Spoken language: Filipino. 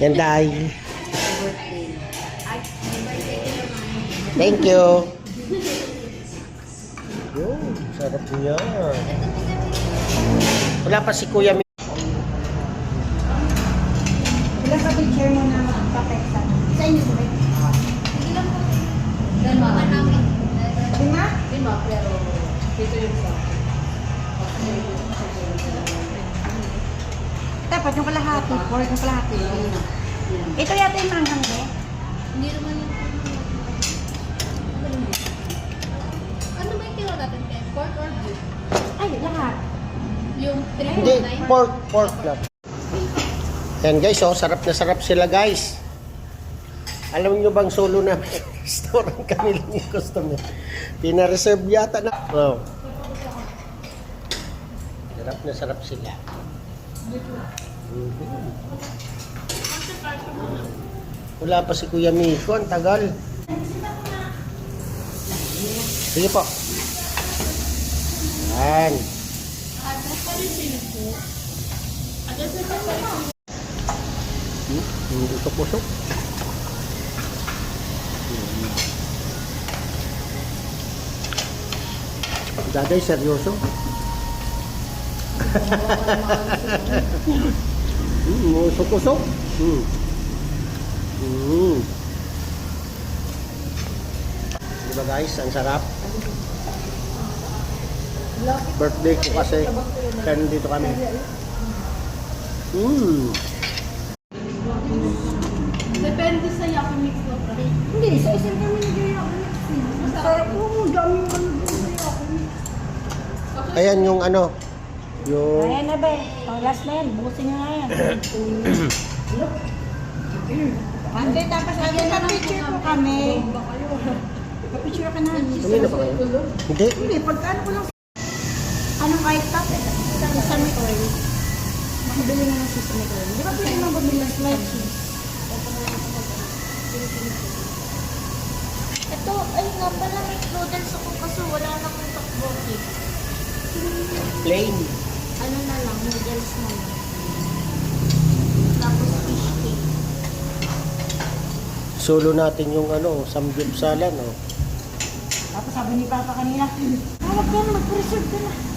Yan, Day. Thank you. Yun, sarap niya. Wala pa si Kuya. Ilan ka picture mo na magpapeksa? Sa inyo ba? Hindi lang po. Dalawa namin. Lima? Lima, pero dito yung sa. Dapat yung kalahati. Pork yung kalahati. Ito yata yung manghang eh. Hindi naman yung ano ba yung kilo natin, Ken? Pork or beef? Ay, lahat. Yung Hindi, 349? pork lang. Yan guys, oh, sarap na sarap sila guys. Alam nyo bang solo na restaurant kami lang yung customer. Pina-reserve yata na. Oh. Sarap na sarap sila. Wala pa si Kuya Miko, ang tagal. Sige po. Yan. Hindi ito pusok. Daday, seryoso. Usok-usok. Diba guys, ang sarap. Birthday ko kasi kaya nandito kami. Depende sa Yaki Mix mo, pre. Hindi, sa isang kami nag-iyak. Masarap po, daming ano doon sa Yaki Mix. Ayan yung ano, yung Ayan na ba? Oh, last na yan. Bukusin nyo nga yan. Hindi, tapos picture po kami. Picture ka na. kanina pa kayo? Hindi. Hindi, pagkaan ko lang. Anong kahit top? Sesame oil. Makabili nga ng sesame oil. Di ba pwede mo bumili ng slice cheese? Ito, ay nga pala, may noodles ako kasi wala namang tteokbokki. Plain. Ano na lang, noodles na lang. Tapos fish cake. Solo natin yung ano, samgyupsalan, oh. Tapos sabi ni Papa kanina, tawag ka na, mag-reserve ka na.